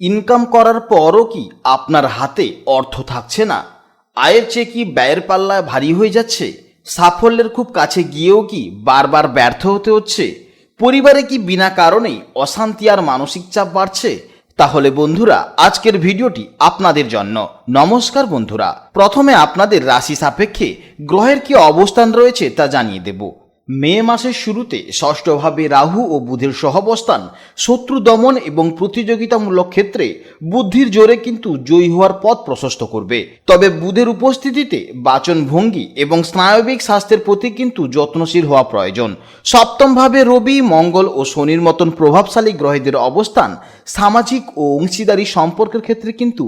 Income করার পরও কি আপনার হাতে অর্থ থাকছে না? আয়ের চেয়ে কি ব্যয়ের পাল্লা ভারী হয়ে যাচ্ছে? সাফল্যের খুব কাছে গিয়েও কি বারবার ব্যর্থ হতে হচ্ছে? পরিবারে কি বিনা কারণেই অশান্তি আর মানসিক চাপ বাড়ছে? তাহলে বন্ধুরা, আজকের ভিডিওটি আপনাদের জন্য। নমস্কার বন্ধুরা, প্রথমে আপনাদের রাশি সাপেক্ষে গ্রহের কি অবস্থান রয়েছে তা জানিয়ে দেব। মে মাসের শুরুতে ষষ্ঠভাবে রাহু ও বুধের সহাবস্থান শত্রু দমন এবং প্রতিযোগিতামূলক ক্ষেত্রে বুদ্ধির জোরে কিন্তু জয়ী হওয়ার পথ প্রশস্ত করবে। তবে বুধের উপস্থিতিতে বাচন ভঙ্গি এবং স্নায়বিক স্বাস্থ্যের প্রতি কিন্তু যত্নশীল হওয়া প্রয়োজন। সপ্তমভাবে রবি, মঙ্গল ও শনির মতন প্রভাবশালী গ্রহদের অবস্থান সামাজিক ও অংশীদারি সম্পর্কের ক্ষেত্রে কিন্তু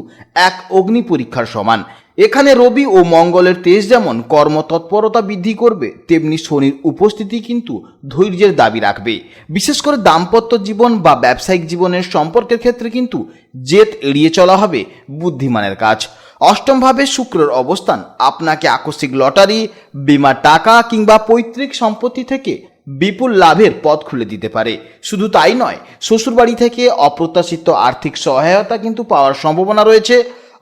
এক অগ্নি পরীক্ষার সমান। এখানে রবি ও মঙ্গলের তেজ যেমন কর্মতৎপরতা বৃদ্ধি করবে, তেমনি শনির উপস্থিতি কিন্তু ধৈর্যের দাবি রাখবে। বিশেষ করে দাম্পত্য জীবন বা ব্যবসায়িক জীবনের সম্পর্কের ক্ষেত্রে কিন্তু জেদ এড়িয়ে চলা হবে বুদ্ধিমানের কাজ। অষ্টমভাবে শুক্রের অবস্থান আপনাকে আকস্মিক লটারি, বীমার টাকা কিংবা পৈতৃক সম্পত্তি থেকে বিপুল লাভের পথ খুলে দিতে পারে। শুধু তাই নয়, শ্বশুরবাড়ি থেকে অপ্রত্যাশিত আর্থিক সহায়তা কিন্তু পাওয়ার সম্ভাবনা রয়েছে।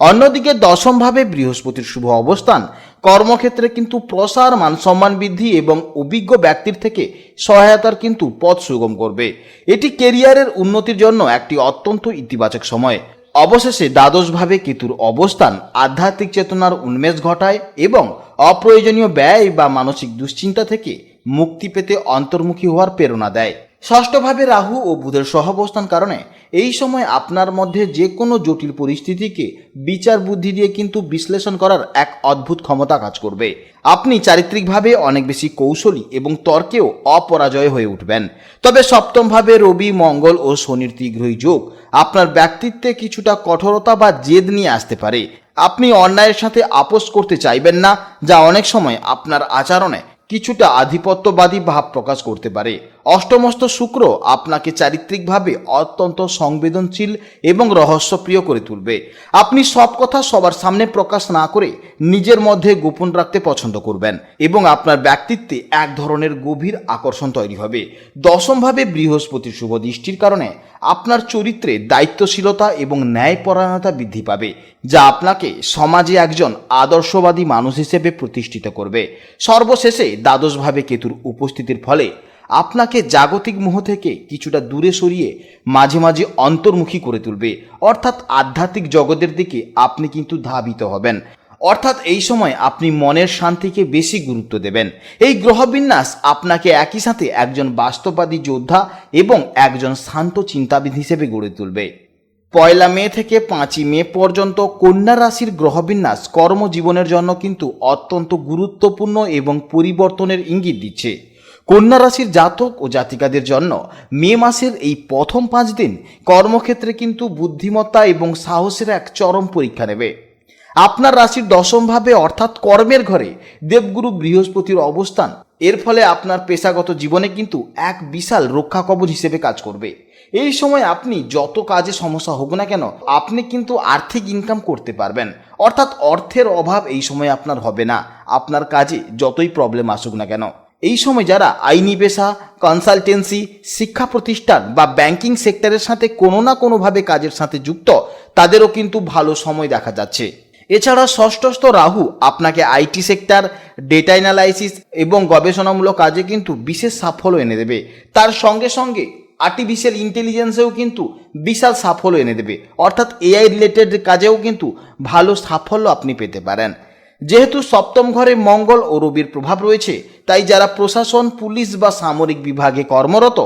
অন্যদিকে দশমভাবে বৃহস্পতির শুভ অবস্থান কর্মক্ষেত্রে কিন্তু প্রসার, মান সম্মান বৃদ্ধি এবং অভিজ্ঞ ব্যক্তির থেকে সহায়তার কিন্তু পথ সুগম করবে। এটি কেরিয়ারের উন্নতির জন্য একটি অত্যন্ত ইতিবাচক সময়। অবশেষে দ্বাদশভাবে কেতুর অবস্থান আধ্যাত্মিক চেতনার উন্মেষ ঘটায় এবং অপ্রয়োজনীয় ব্যয় বা মানসিক দুশ্চিন্তা থেকে মুক্তি পেতে অন্তর্মুখী হওয়ার প্রেরণা দেয়। ষষ্ঠভাবে রাহু ও বুধের সহাবস্থান কারণে এই সময় আপনার মধ্যে যে কোনো জটিল পরিস্থিতিকে বিচার বুদ্ধি দিয়ে কিন্তু বিশ্লেষণ করার এক অদ্ভুত ক্ষমতা কাজ করবে। আপনি চারিত্রিকভাবে অনেক বেশি কৌশলী এবং তর্কেও অপরাজয় হয়ে উঠবেন। তবে সপ্তমভাবে রবি, মঙ্গল ও শনির তীঘ্রই যোগ আপনার ব্যক্তিত্বে কিছুটা কঠোরতা বা জেদ নিয়ে আসতে পারে। আপনি অন্যায়ের সাথে আপোষ করতে চাইবেন না, যা অনেক সময় আপনার আচরণে কিছুটা আধিপত্যবাদী ভাব প্রকাশ করতে পারে। অষ্টমস্ত শুক্র আপনাকে চারিত্রিকভাবে অত্যন্ত সংবেদনশীল এবং রহস্যপ্রিয় করে তুলবে। আপনি সব কথা সবার সামনে প্রকাশ না করে নিজের মধ্যে গোপন রাখতে পছন্দ করবেন এবং আপনার ব্যক্তিত্বে এক ধরনের গভীর আকর্ষণ তৈরি হবে। দশমভাবে বৃহস্পতির শুভ দৃষ্টির কারণে আপনার চরিত্রে দায়িত্বশীলতা এবং ন্যায়পরায়ণতা বৃদ্ধি পাবে, যা আপনাকে সমাজে একজন আদর্শবাদী মানুষ হিসেবে প্রতিষ্ঠিত করবে। সর্বশেষে দ্বাদশভাবে কেতুর উপস্থিতির ফলে আপনাকে জাগতিক মোহ থেকে কিছুটা দূরে সরিয়ে মাঝে মাঝে অন্তর্মুখী করে তুলবে, অর্থাৎ আধ্যাত্মিক জগতের দিকে আপনি কিন্তু ধাবিত হবেন। অর্থাৎ এই সময় আপনি মনের শান্তিকে বেশি গুরুত্ব দেবেন। এই গ্রহবিন্যাস আপনাকে একই সাথে একজন বাস্তববাদী যোদ্ধা এবং একজন শান্ত চিন্তাবিদ হিসেবে গড়ে তুলবে। পয়লা মে থেকে 5ই মে পর্যন্ত কন্যা রাশির গ্রহবিন্যাস কর্মজীবনের জন্য কিন্তু অত্যন্ত গুরুত্বপূর্ণ এবং পরিবর্তনের ইঙ্গিত দিচ্ছে। কন্যা রাশির জাতক ও জাতিকাদের জন্য মে মাসের এই প্রথম 5 দিন কর্মক্ষেত্রে কিন্তু বুদ্ধিমত্তা এবং সাহসের এক চরম পরীক্ষা নেবে। আপনার রাশির দশমভাবে অর্থাৎ কর্মের ঘরে দেবগুরু বৃহস্পতির অবস্থান, এর ফলে আপনার পেশাগত জীবনে কিন্তু এক বিশাল রক্ষা কবচ হিসেবে কাজ করবে। এই সময় আপনি যত কাজে সমস্যা হোক না কেন, আপনি কিন্তু আর্থিক ইনকাম করতে পারবেন। অর্থাৎ অর্থের অভাব এই সময় আপনার হবে না, আপনার কাজে যতই প্রবলেম আসুক না কেন। এই সময় যারা আইনি পেশা, কনসালটেন্সি, শিক্ষা প্রতিষ্ঠান বা ব্যাংকিং সেক্টরের সাথে কোনো না কোনোভাবে কাজের সাথে যুক্ত, তাদেরও কিন্তু ভালো সময় দেখা যাচ্ছে। এছাড়া ষষ্ঠস্থ রাহু আপনাকে আইটি সেক্টর, ডেটা অ্যানালাইসিস এবং গবেষণামূলক কাজে কিন্তু বিশেষ সাফল্য এনে দেবে। তার সঙ্গে সঙ্গে আর্টিফিশিয়াল ইন্টেলিজেন্সেও কিন্তু বিশাল সাফল্য এনে দেবে, অর্থাৎ এআই রিলেটেড কাজেও কিন্তু ভালো সাফল্য আপনি পেতে পারেন। যেহেতু সপ্তম ঘরে মঙ্গল ও রবির প্রভাব রয়েছে, তাই যারা প্রশাসন, পুলিশ বা সামরিক বিভাগে কর্মরত,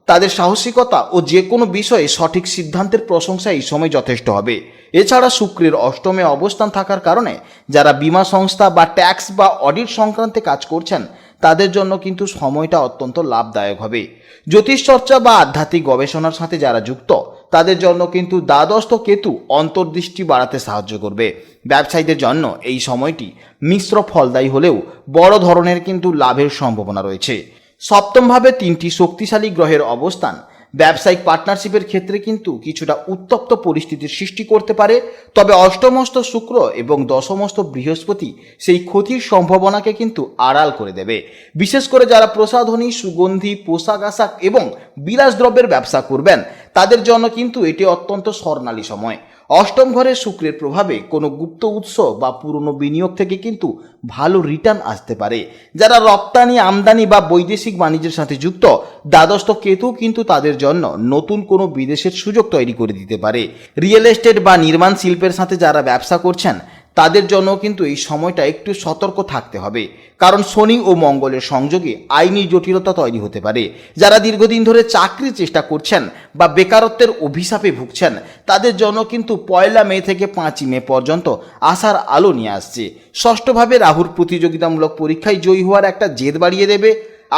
তাদের সাহসিকতা ও যে কোনো বিষয়ে সঠিক সিদ্ধান্তের প্রশংসা এই সময় যথেষ্ট হবে। এছাড়া শুক্রের অষ্টমে অবস্থান থাকার কারণে যারা বীমা সংস্থা বা ট্যাক্স বা অডিট সংক্রান্তে কাজ করছেন, তাদের জন্য কিন্তু সময়টা অত্যন্ত লাভদায়ক হবে। জ্যোতিষচর্চা বা আধ্যাত্মিক গবেষণার সাথে যারা যুক্ত, তাদের জন্য কিন্তু দ্বাদশস্থ কেতু অন্তর্দৃষ্টি বাড়াতে সাহায্য করবে। ব্যবসায়ীদের জন্য এই সময়টি মিশ্র ফলদায়ী হলেও বড় ধরনের কিন্তু লাভের সম্ভাবনা রয়েছে। সপ্তমভাবে 3টি শক্তিশালী গ্রহের অবস্থান ব্যবসায়িক পার্টনারশিপের ক্ষেত্রে কিন্তু কিছুটা উত্তপ্ত পরিস্থিতির সৃষ্টি করতে পারে। তবে অষ্টমস্ত শুক্র এবং দশমস্ত বৃহস্পতি সেই ক্ষতির সম্ভাবনাকে কিন্তু আড়াল করে দেবে। বিশেষ করে যারা প্রসাধনী, সুগন্ধি, পোশাক আশাক এবং বিলাসদ্রব্যের ব্যবসা করবেন, তাদের জন্য কিন্তু এটি অত্যন্ত স্বর্ণালী সময়। অষ্টম ঘরে শুক্রের প্রভাবে কোনো গুপ্ত উৎস বা পুরনো বিনিয়োগ থেকে কিন্তু ভালো রিটার্ন আসতে পারে। যারা রপ্তানি, আমদানি বা বৈদেশিক বাণিজ্যের সাথে যুক্ত, দ্বাদশ কেতু কিন্তু তাদের জন্য নতুন কোনো বিদেশের সুযোগ তৈরি করে দিতে পারে। রিয়েল এস্টেট বা নির্মাণ শিল্পের সাথে যারা ব্যবসা করছেন তাদের জন্য কিন্তু এই সময়টা একটু সতর্ক থাকতে হবে, কারণ শনি ও মঙ্গলের সংযোগে আইনি জটিলতা তৈরি হতে পারে। যারা দীর্ঘদিন ধরে চাকরির চেষ্টা করছেন বা বেকারত্বের অভিশাপে ভুগছেন তাদের জন্য কিন্তু 1 মে থেকে 5 মে পর্যন্ত আশার আলো নিয়ে আসছে। ষষ্ঠভাবে রাহুর প্রতিযোগিতামূলক পরীক্ষায় জয়ী হওয়ার একটা জেদ বাড়িয়ে দেবে।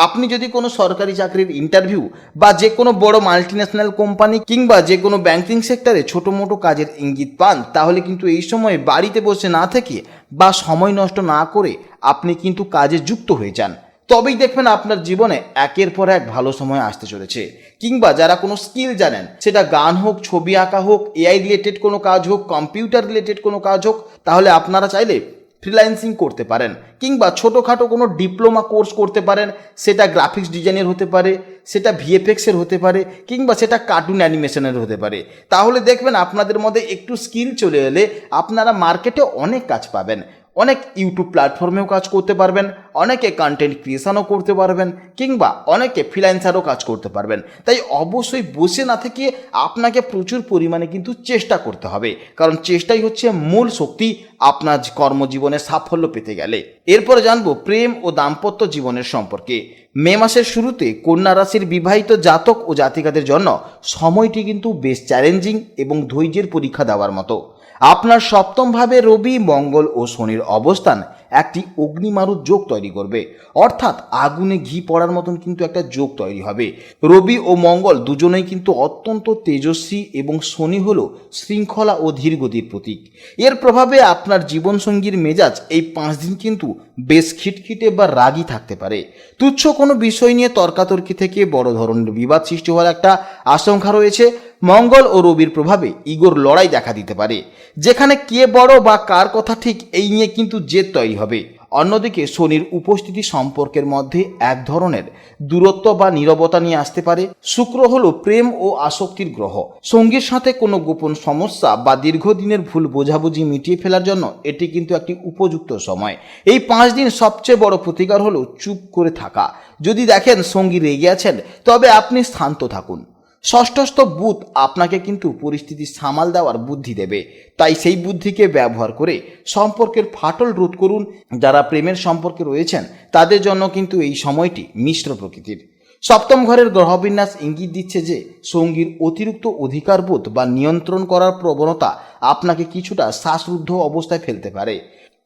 আপনি যদি কোনো সরকারি চাকরির ইন্টারভিউ বা যে কোনো বড় মাল্টিন্যাশনাল কোম্পানি কিংবা যে কোনো ব্যাংকিং সেক্টরে ছোটো মোটো কাজের ইঙ্গিত পান, তাহলে কিন্তু এই সময় বাড়িতে বসে না থেকে বা সময় নষ্ট না করে আপনি কিন্তু কাজে যুক্ত হয়ে যান। তবেই দেখবেন আপনার জীবনে একের পর এক ভালো সময় আসতে চলেছে। কিংবা যারা কোনো স্কিল জানেন, সেটা গান হোক, ছবি আঁকা হোক, এআই রিলেটেড কোনো কাজ হোক, কম্পিউটার রিলেটেড কোনো কাজ হোক, তাহলে আপনারা চাইলে ফ্রিল্যান্সিং করতে পারেন কিংবা ছোটোখাটো কোনো ডিপ্লোমা কোর্স করতে পারেন। সেটা গ্রাফিক্স ডিজাইনের হতে পারে, সেটা ভিএফএক্সের হতে পারে, কিংবা সেটা কার্টুন অ্যানিমেশনের হতে পারে। তাহলে দেখবেন আপনাদের মধ্যে একটু স্কিল চলে এলে আপনারা মার্কেটে অনেক কাজ পাবেন। অনেক ইউটিউব প্ল্যাটফর্মেও কাজ করতে পারবেন, অনেকে কন্টেন্ট ক্রিয়েশনও করতে পারবেন, কিংবা অনেকে ফ্রিল্যান্সারও কাজ করতে পারবেন। তাই অবশ্যই বসে না থেকে আপনাকে প্রচুর পরিমাণে কিন্তু চেষ্টা করতে হবে, কারণ চেষ্টাই হচ্ছে মূল শক্তি আপনার কর্মজীবনে সাফল্য পেতে গেলে। এরপরে জানবো প্রেম ও দাম্পত্য জীবনের সম্পর্কে। মে মাসের শুরুতে কন্যা রাশির বিবাহিত জাতক ও জাতিকাদের জন্য সময়টি কিন্তু বেশ চ্যালেঞ্জিং এবং ধৈর্যের পরীক্ষা দেওয়ার মতো। আপনার সপ্তমভাবে রবি, মঙ্গল ও শনির অবস্থান একটি অগ্নিমারুত যোগ তৈরি করবে, অর্থাৎ আগুনে ঘি পড়ার মতন কিন্তু একটা যোগ তৈরি হবে। রবি ও মঙ্গল দুজনেই কিন্তু অত্যন্ত তেজস্বী এবং শনি হলো শৃঙ্খলা ও ধীরগতির প্রতীক। এর প্রভাবে আপনার জীবনসঙ্গীর মেজাজ এই 5 দিন কিন্তু বেশ খিটখিটে বা রাগী থাকতে পারে। তুচ্ছ কোনো বিষয় নিয়ে তর্কাতর্কি থেকে বড় ধরনের বিবাদ সৃষ্টি হওয়ার একটা আশঙ্কা রয়েছে। মঙ্গল ও রবির প্রভাবে ইগোর লড়াই দেখা দিতে পারে, যেখানে কে বড় বা কার কথা ঠিক এই নিয়ে কিন্তু জেদ তৈরি হবে। অন্যদিকে শনির উপস্থিতি সম্পর্কের মধ্যে এক ধরনের দূরত্ব বা নীরবতা নিয়ে আসতে পারে। শুক্র হলো প্রেম ও আসক্তির গ্রহ। সঙ্গীর সাথে কোনো গোপন সমস্যা বা দীর্ঘদিনের ভুল বোঝাবুঝি মিটিয়ে ফেলার জন্য এটি কিন্তু একটি উপযুক্ত সময়। এই 5 দিন সবচেয়ে বড় প্রতিকার হলো চুপ করে থাকা। যদি দেখেন সঙ্গী রেগে আছেন, তবে আপনি শান্ত থাকুন। ষষ্ঠস্থ বুধ আপনাকে কিন্তু পরিস্থিতি সামাল দেওয়ার বুদ্ধি দেবে, তাই সেই বুদ্ধিকে ব্যবহার করে সম্পর্কের ফাটল রোধ করুন। যারা প্রেমের সম্পর্কে রয়েছেন তাদের জন্য কিন্তু এই সময়টি মিশ্র প্রকৃতির। সপ্তম ঘরের গ্রহবিন্যাস ইঙ্গিত দিচ্ছে যে সঙ্গীর অতিরিক্ত অধিকারবোধ বা নিয়ন্ত্রণ করার প্রবণতা আপনাকে কিছুটা শ্বাসরুদ্ধ অবস্থায় ফেলতে পারে।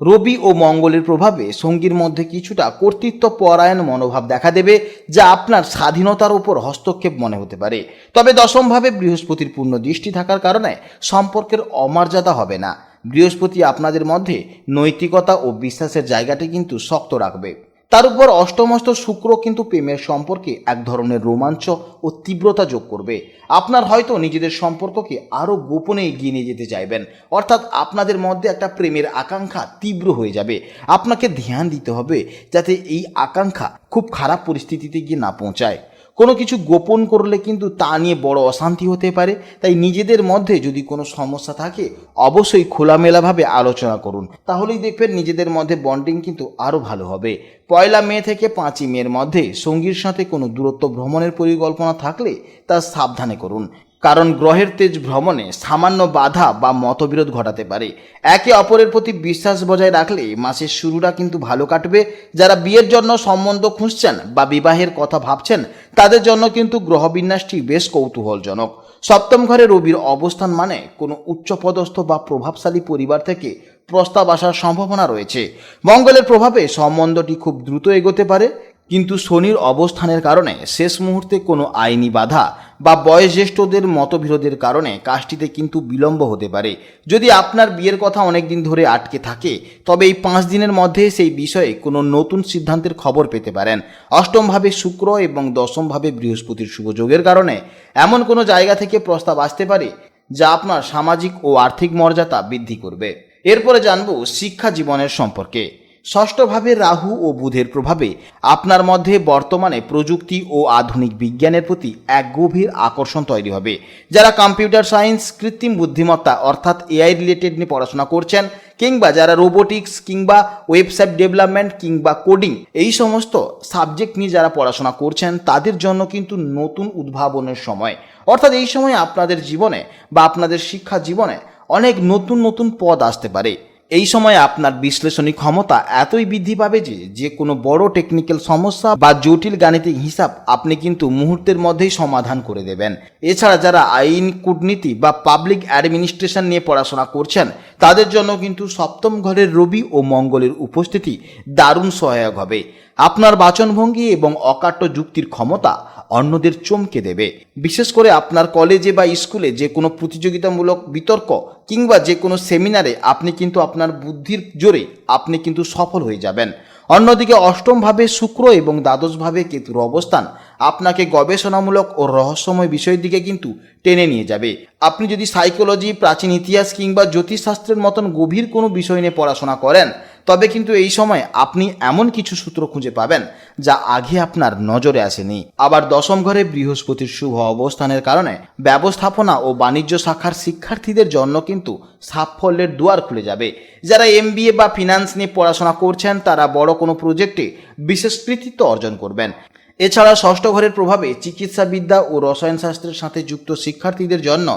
রবি ও মঙ্গলের প্রভাবে সঙ্গীর মধ্যে কিছুটা কর্তৃত্ব পরায়ণ মনোভাব দেখা দেবে, যা আপনার স্বাধীনতার উপর হস্তক্ষেপ মনে হতে পারে। তবে দশমভাবে বৃহস্পতির পূর্ণ দৃষ্টি থাকার কারণে সম্পর্কের অমর্যাদা হবে না। বৃহস্পতি আপনাদের মধ্যে নৈতিকতা ও বিশ্বাসের জায়গাটি কিন্তু শক্ত রাখবে। তার উপর অষ্টমস্ত শুক্র কিন্তু প্রেমের সম্পর্কে এক ধরনের রোমাঞ্চ ও তীব্রতা যোগ করবে। আপনার হয়তো নিজেদের সম্পর্ককে আরও গোপনে এগিয়ে নিয়ে যেতে চাইবেন, অর্থাৎ আপনাদের মধ্যে একটা প্রেমের আকাঙ্ক্ষা তীব্র হয়ে যাবে। আপনাকে ধ্যান দিতে হবে যাতে এই আকাঙ্ক্ষা খুব খারাপ পরিস্থিতিতে গিয়ে না পৌঁছায়। কোনো কিছু গোপন করলে কিন্তু তা নিয়ে বড় অশান্তি হতে পারে। তাই নিজেদের মধ্যে যদি কোনো সমস্যা থাকে অবশ্যই খোলামেলাভাবে আলোচনা করুন, তাহলেই দেখবেন নিজেদের মধ্যে বন্ডিং কিন্তু আরও ভালো হবে। 1 মে থেকে 5 মের মধ্যে সঙ্গীর সাথে কোনো দূরত্ব ভ্রমণের পরিকল্পনা থাকলে তা সাবধানে করুন, কারণ গ্রহের তেজ ভ্রমণে সামান্য বাধা বা মতবিরোধ ঘটাতে পারে। একে অপরের প্রতি বিশ্বাস বজায় রাখলে মাসের শুরুটা কিন্তু ভালো কাটবে। যারা বিয়ের জন্য সম্বন্ধ খুঁজছেন বা বিবাহের কথা ভাবছেন তাদের জন্য কিন্তু গ্রহবিন্যাসটি বেশ কৌতূহলজনক। সপ্তম ঘরে রবির অবস্থান মানে কোনো উচ্চপদস্থ বা প্রভাবশালী পরিবার থেকে প্রস্তাব আসার সম্ভাবনা রয়েছে। মঙ্গলের প্রভাবে সম্বন্ধটি খুব দ্রুত এগোতে পারে, কিন্তু শনির অবস্থানের কারণে শেষ মুহূর্তে কোনো আইনি বাধা বা বয়োজ্যেষ্ঠদের মতবিরোধের কারণে কাজটিতে কিন্তু বিলম্ব হতে পারে। যদি আপনার বিয়ের কথা অনেক দিন ধরে আটকে থাকে, তবে এই 5 দিনের মধ্যে সেই বিষয়ে কোনো নতুন সিদ্ধান্তের খবর পেতে পারেন। অষ্টমভাবে শুক্র এবং দশমভাবে বৃহস্পতির শুভযোগের কারণে এমন কোনো জায়গা থেকে প্রস্তাব আসতে পারে যা আপনার সামাজিক ও আর্থিক মর্যাদা বৃদ্ধি করবে। এরপরে জানবো শিক্ষা জীবনের সম্পর্কে। ষষ্ঠভাবে রাহু ও বুধের প্রভাবে আপনার মধ্যে বর্তমানে প্রযুক্তি ও আধুনিক বিজ্ঞানের প্রতি এক গভীর আকর্ষণ তৈরি হবে। যারা কম্পিউটার সায়েন্স, কৃত্রিম বুদ্ধিমত্তা অর্থাৎ এআই রিলেটেড নিয়ে পড়াশোনা করছেন, কিংবা যারা রোবোটিক্স কিংবা ওয়েবসাইট ডেভেলপমেন্ট কিংবা কোডিং এই সমস্ত সাবজেক্ট নিয়ে যারা পড়াশোনা করছেন, তাদের জন্য কিন্তু নতুন উদ্ভাবনের সময়। অর্থাৎ এই সময় আপনাদের জীবনে বা আপনাদের শিক্ষা জীবনে অনেক নতুন নতুন পদ আসতে পারে। এই সময় আপনার বিশ্লেষণী ক্ষমতা এতই বৃদ্ধি পাবে যে কোনো বড় টেকনিক্যাল সমস্যা বা জটিল গাণিতিক হিসাব আপনি কিন্তু মুহূর্তের মধ্যেই সমাধান করে দেবেন। এছাড়া যারা আইন, কূটনীতি বা পাবলিক অ্যাডমিনিস্ট্রেশন নিয়ে পড়াশোনা করছেন, তাদের জন্য কিন্তু সপ্তম ঘরের রবি ও মঙ্গলের উপস্থিতি দারুণ সহায়ক হবে। আপনার বাচনভঙ্গি এবং অকাট্য যুক্তির ক্ষমতা অন্যদের চমকে দেবে। বিশেষ করে আপনার কলেজে বা স্কুলে যে কোনো প্রতিযোগিতামূলক বিতর্ক কিংবা যে কোনো সেমিনারে আপনি কিন্তু আপনার বুদ্ধির জোরে আপনি কিন্তু সফল হয়ে যাবেন। অন্যদিকে অষ্টমভাবে শুক্র এবং দ্বাদশভাবে কেতুর অবস্থান আপনাকে গবেষণামূলক ও রহস্যময় বিষয়ের দিকে কিন্তু টেনে নিয়ে যাবে। আপনি যদি সাইকোলজি, প্রাচীন ইতিহাস কিংবা জ্যোতিষশাস্ত্রের মতন গভীর কোনো বিষয় নিয়ে পড়াশোনা করেন, তবে কিন্তু এই সময় আপনি এমন কিছু সূত্র খুঁজে পাবেন যা আগে আপনার নজরে আসেনি। আবার দশম ঘরে বৃহস্পতির শুভ অবস্থানের কারণে ব্যবস্থাপনা ও বাণিজ্য শাখার শিক্ষার্থীদের জন্য কিন্তু সাফল্যের দুয়ার খুলে যাবে। যারা এমবিএ বা ফিনান্স নিয়ে পড়াশোনা করছেন, তারা বড় কোনো প্রজেক্টে বিশেষ কৃতিত্ব অর্জন করবেন। এছাড়া ষষ্ঠ ঘরের প্রভাবে চিকিৎসাবিদ্যা ও রসায়ন শাস্ত্রের সাথে যুক্ত শিক্ষার্থীদের জন্য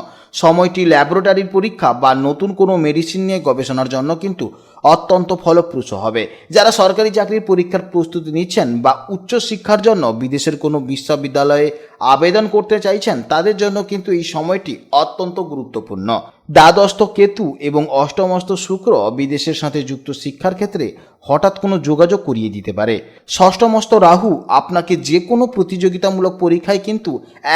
সময়টি ল্যাবরেটরির পরীক্ষা বা নতুন কোনো মেডিসিন নিয়ে গবেষণার জন্য কিন্তু অত্যন্ত ফলপ্রসূ হবে। যারা সরকারি চাকরির পরীক্ষার প্রস্তুতি নিচ্ছেন বা উচ্চশিক্ষার জন্য বিদেশের কোনো বিশ্ববিদ্যালয়ে আবেদন করতে চাইছেন, তাদের জন্য কিন্তু এই সময়টি অত্যন্ত গুরুত্বপূর্ণ। দ্বাদশস্থ কেতু এবং অষ্টমস্থ শুক্র বিদেশের সাথে যুক্ত শিক্ষার ক্ষেত্রে হঠাৎ কোনো যোগাযোগ করিয়ে দিতে পারে। ষষ্ঠমস্থ রাহু আপনাকে যে কোনো প্রতিযোগিতামূলক পরীক্ষায় কিন্তু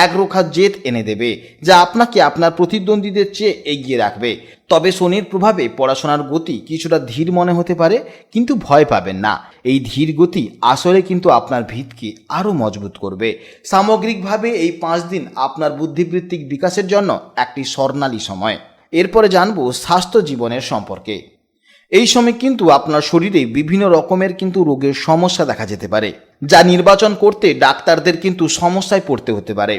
একরোখা জেত এনে দেবে, যা আপনাকে আপনার প্রতিদ্বন্দ্বীদের চেয়ে এগিয়ে রাখবে। তবে শনির প্রভাবে পড়াশোনার গতি কিছুটা ধীর মনে হতে পারে, কিন্তু ভয় পাবেন না। এই ধীর গতি আসলে কিন্তু আপনার ভিতকে আরও মজবুত করবে। সামগ্রিকভাবে এই 5 দিন আপনার বুদ্ধিবৃত্তিক বিকাশের জন্য একটি স্বর্ণালী সময়। এরপরে জানবো স্বাস্থ্য জীবনের সম্পর্কে। এই সময় কিন্তু আপনার শরীরে বিভিন্ন রকমের কিন্তু রোগের সমস্যা দেখা যেতে পারে, যা নির্বাচন করতে ডাক্তারদের কিন্তু সমস্যায় পড়তে হতে পারে।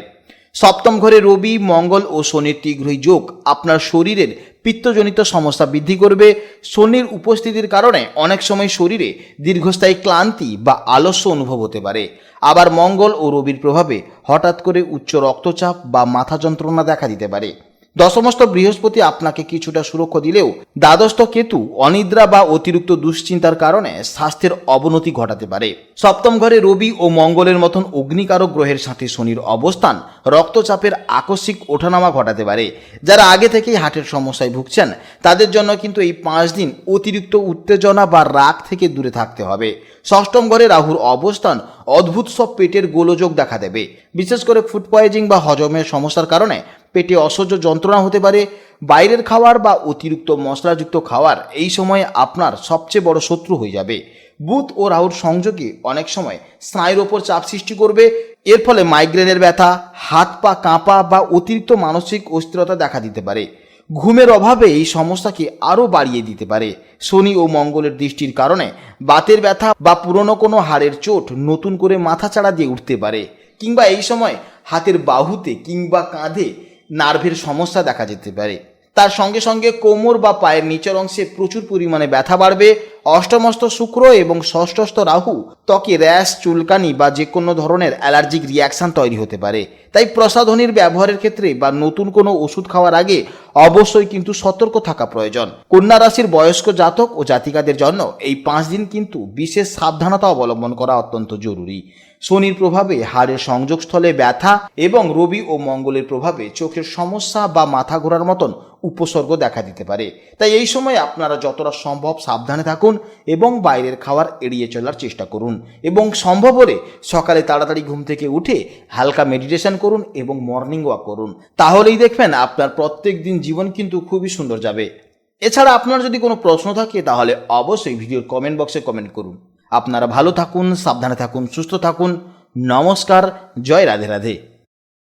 সপ্তম ঘরে রবি, মঙ্গল ও শনির তীঘ্রই যোগ আপনার শরীরের পিত্তজনিত সমস্যা বৃদ্ধি করবে। শনির উপস্থিতির কারণে অনেক সময় শরীরে দীর্ঘস্থায়ী ক্লান্তি বা আলস্য অনুভব হতে পারে। আবার মঙ্গল ও রবির প্রভাবে হঠাৎ করে উচ্চ রক্তচাপ বা মাথা যন্ত্রণা দেখা দিতে পারে। দশমস্থ বৃহস্পতি আপনাকে কিছুটা সুরক্ষা দিলেও দ্বাদশস্থ কেতু অনিদ্রা বা অতিরিক্ত দুশ্চিন্তার কারণে স্বাস্থ্যের অবনতি ঘটাতে পারে। সপ্তম ঘরে রবি ও মঙ্গলের মতন অগ্নিকারক গ্রহের সাথে শনির অবস্থান রক্তচাপের আকস্মিক ওঠানামা ঘটাতে পারে। যারা আগে থেকেই হার্টের সমস্যায় ভুগছেন, তাদের জন্য কিন্তু এই 5 দিন অতিরিক্ত উত্তেজনা বা রাগ থেকে দূরে থাকতে হবে। ষষ্ঠম ঘরে রাহুর অবস্থান অদ্ভুত সব পেটের গোলযোগ দেখা দেবে। বিশেষ করে ফুড পয়জিং বা হজমের সমস্যার কারণে পেটে অসহ্য যন্ত্রণা হতে পারে। বাইরের খাবার বা অতিরিক্ত মশলাযুক্ত খাবার এই সময় আপনার সবচেয়ে বড় শত্রু হয়ে যাবে। বুধ ও রাহুর সংযোগে অনেক সময় স্নায়ুর ওপর চাপ সৃষ্টি করবে। এর ফলে মাইগ্রেনের ব্যথা, হাত পা কাঁপা বা অতিরিক্ত মানসিক অস্থিরতা দেখা দিতে পারে। ঘুমের অভাবে এই সমস্যাকে আরও বাড়িয়ে দিতে পারে। শনি ও মঙ্গলের দৃষ্টির কারণে বাতের ব্যথা বা পুরনো কোনো হাড়ের চোট নতুন করে মাথাচাড়া দিয়ে উঠতে পারে, কিংবা এই সময় হাতের বাহুতে কিংবা কাঁধে নার্ভের সমস্যা দেখা যেতে পারে। তার সঙ্গে সঙ্গে কোমর বা পায়ের নিচের অংশে প্রচুর পরিমাণে ব্যথা বাড়বে। অষ্টমস্থ শুক্র এবং ষষ্ঠস্থ রাহু ত্বকে র্যাশ, চুলকানি বা যে কোনো ধরনের অ্যালার্জিক রিয়াকশান তৈরি হতে পারে। তাই প্রসাধনীর ব্যবহারের ক্ষেত্রে বা নতুন কোনো ওষুধ খাওয়ার আগে অবশ্যই কিন্তু সতর্ক থাকা প্রয়োজন। কন্যা রাশির বয়স্ক জাতক ও জাতিকাদের জন্য এই 5 দিন কিন্তু বিশেষ সাবধানতা অবলম্বন করা অত্যন্ত জরুরি। শনির প্রভাবে হাড়ের সংযোগস্থলে ব্যথা এবং রবি ও মঙ্গলের প্রভাবে চোখের সমস্যা বা মাথা ঘোরার মতন উপসর্গ দেখা দিতে পারে। তাই এই সময় আপনারা যতটা সম্ভব সাবধানে থাকুন এবং বাইরের খাবার এড়িয়ে চলার চেষ্টা করুন, এবং সম্ভব হলে সকালে তাড়াতাড়ি ঘুম থেকে উঠে হালকা মেডিটেশন করুন এবং মর্নিং ওয়াক করুন। তাহলেই দেখবেন আপনার প্রত্যেক দিন জীবন কিন্তু খুবই সুন্দর যাবে। এছাড়া আপনার যদি কোনো প্রশ্ন থাকে তাহলে অবশ্যই ভিডিওর কমেন্ট বক্সে কমেন্ট করুন। আপনারা ভালো থাকুন, সাবধানে থাকুন, সুস্থ থাকুন। নমস্কার, জয় রাধে রাধে।